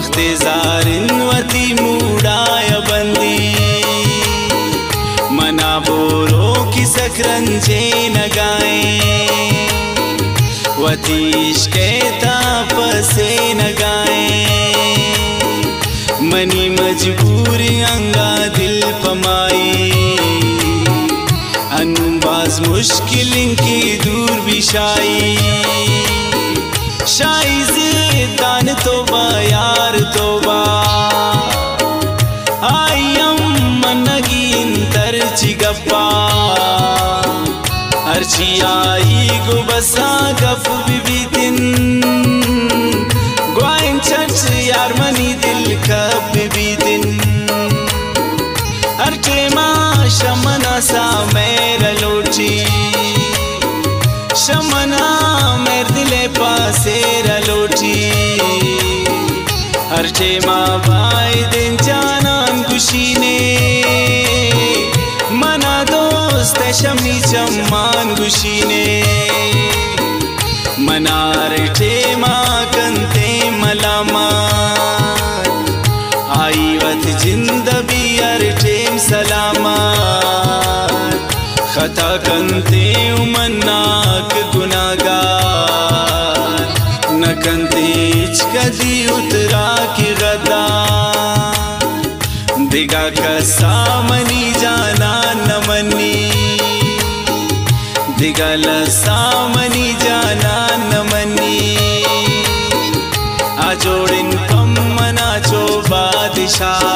वक्त जारिन वती मूडाय बंदी मना बोरो की सकरंजे न गाए वतीश के तापसे न गाए मनी मजबूरी अंगा दिल पमाई अनुबाज मुश्किल की दूर बिशाई शाही दान तोबा यार तोबा आयम मनगीन तरची गप्पा अर्ची आई गो बसा गप बिबितिन ग्वाइन चर्च यार मनी दिल कब बिबितिन अर्चे माँ शमना सा मेरा लोची शमना मेरे दिले पासेरा लोटी अर्चे माँ भाई दिन जानन गुशीने मना दोस्त शमी चम्मान गुशीने मना अर्चे माँ कंते मलामा आई वत जिंदगी अर्चेम सलामा खता कंते उमन्नाक गुनागार न कंते कदी उतरा की गदा दिगा कसा मनी जाना न मनी दिगा लसा मनी जाना न मनी आजोड़िन कम मना चो बादशाह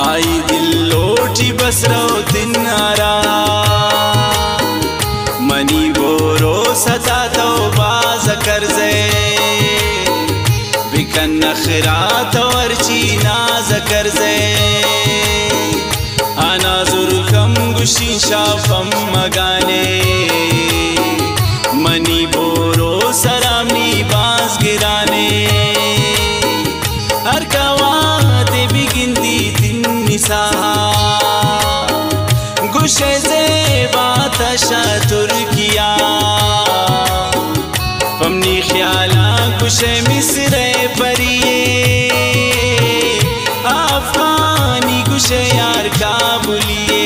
आई दिल लोटी बस रो दिन आरा मनी बोरो सता तो बाज करजे बिकन नखरा तो अर्ची नाज करजे आना जुर्कम गुशी शाफम मगाने मनी बोरो सरामनी बाज गिराने हर कवाते बिगिंदी तिन निसाहा गुशे से बात तुर्किया पमनी ख्याला गुशे मिस्रे परिये अफगानी गुशे यार काबुलिए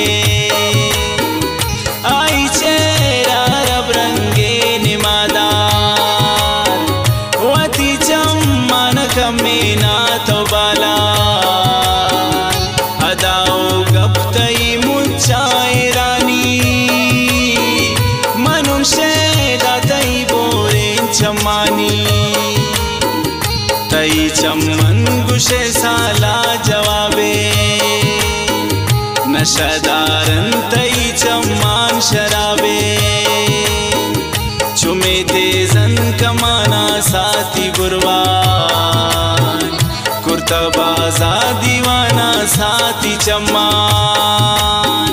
आई चेहरा रब रंगे निमादार वती चम्मान कमे ना तो बाला अदाओ गप्तई मुच्चाए रानी मनुष्य दातई बोरे चम्मानी तई चम्मन गुशे साला जवाबे नशदारन तई चम्मान शराबे चुमे तेजन कमाना साथी गुरवान कुर्ता बाजा दीवाना साथी चम्मान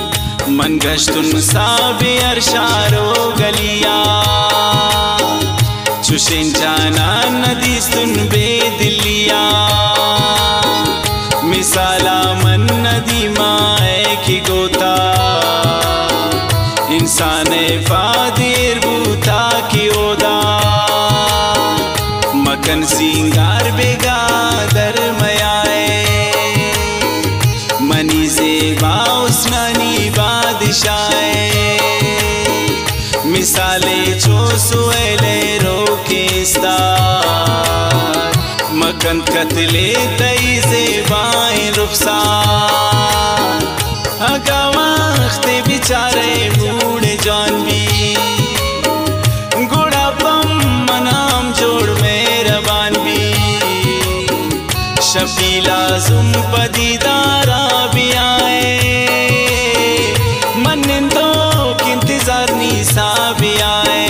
मन गश्तुन साबे अरशारो गलिया चुशिन जाना नदीस्तुन बेदिलिया मिसाला मन नदी माए की गोता इंसान फादिर बूता की ओदा मकन सिंगार बेगा दरमयाए मनी ज़ेबा उस्मानी बादशाहे मिसाले चो सुएले रोकेस्ता मकन कतले तई ज़ेबाएं रुखसार अगा वक्त बिचारे बूढ़े जान भी गुड़ा पम मनाम जोड़ मेहरबान भी शफीला जुम पदीदारा भी आए मन तो इंतजार नीसा भी आए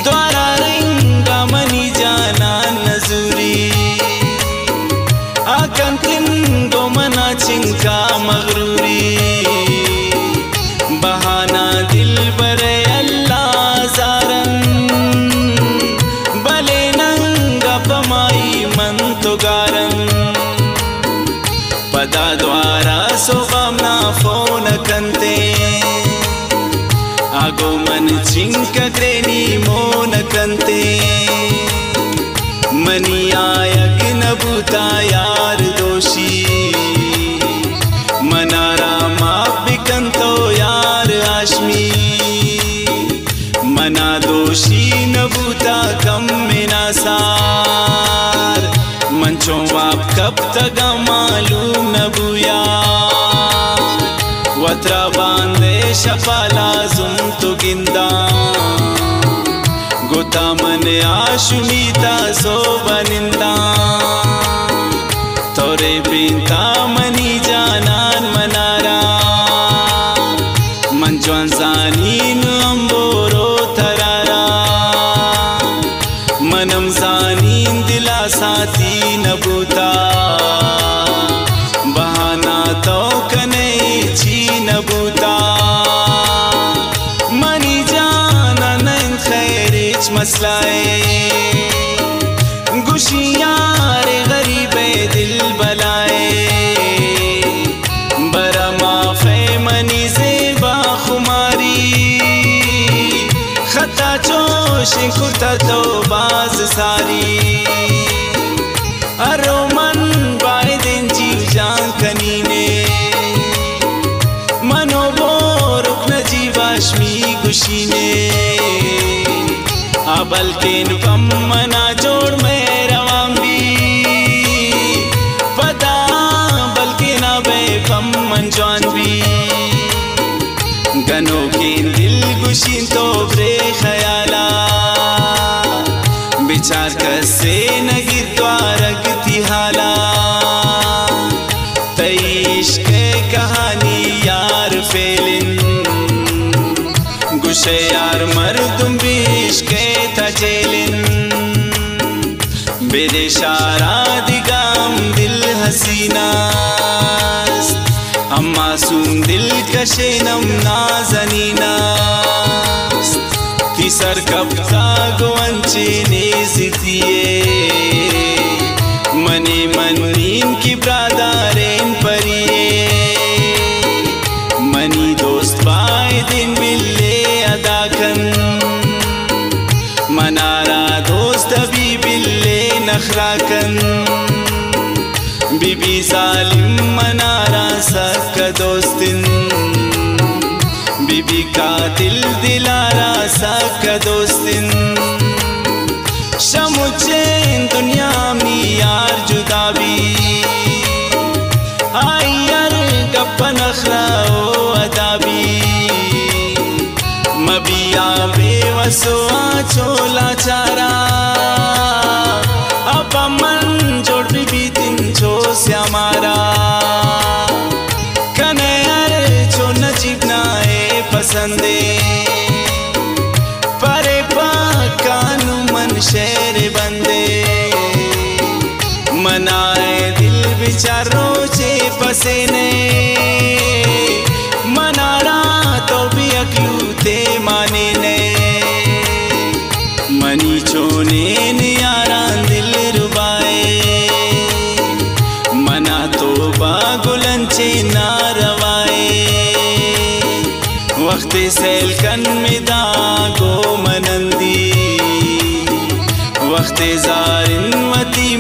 द्वारा रिंगा मनी जाना नजूरी आकंतिन गो मना चिंका मगरूरी बहाना दिल बरे अल्लाह जारन भले नंगा पमाई मन तो गारन पदा द्वारा सोबामना फोन कंते आगो मन चिंक क्रेनी मोन कंते मना दोषी नबूता कम में नासार मंचों वाप कब तक मालूम नबूया वत्रा बांधे शफाला जुम तो गिंदा गोता मन आशुमीता सो बनिंदा तोरे बिंता मनी जानान मनारा मंचवान जानीन अंबोरो तरारा मनम जानीन दिला साथी नबूता बहाना तो कने ची नबूता मनी जाना नैन खैरिच मसलाए गुशियार गरीबे दिल बलाए बरा माफे मनी जेबा खुमारी खता चोश कुता तो बाज सारी अरो मन बाए दिन जीव जान कनीने मनो वो रुकन जीवाश्मी गुशीने अबल के नुकम मना जोड़ में रवांगी पता बल्कि ना बेफम मंजवान भी गनों के दिल गुशीन तो ब्रे ख्याला विचार कसे नगी द्वारक तिहाला तईश के कहानी यार फेलिन गुशे यार मर्दुम बीश के तजेलिन बेदेशारा दिगाम दिल हसीना अम्मा सूम दिल कशेनम नाजनीना तिसर कब्ता गोवंचे ने जितिए मने मनीन की ब्रादारेन परिए मनी दोस्त बाय दिन बिल्ले अदाकन मनारा दोस्त भी बिल्ले नखराकन बीबी जालिम मनारा सक दोस्तिन बीबी का दिल दिलारा सक दोस्तिन शमुचे दुनिया में यार जुदा भी आई यार गप्पन अखराओ अदाबी मबिया बेवसुआ चोला चारा अब मन जोड़ भी दिन छो से हमारा कने यार छो नजीब नाए पसंदे परे पाकानु मन शेर बंदे मनाए दिल विचारों चे पसेने मनारा तो भी अक्लूते माने ने मनी चोने यारा दिल रुबाए मना तो बागुलंचे ना रवाए वक्त सैल कन में दागो मनंदी वक्त जारिन वती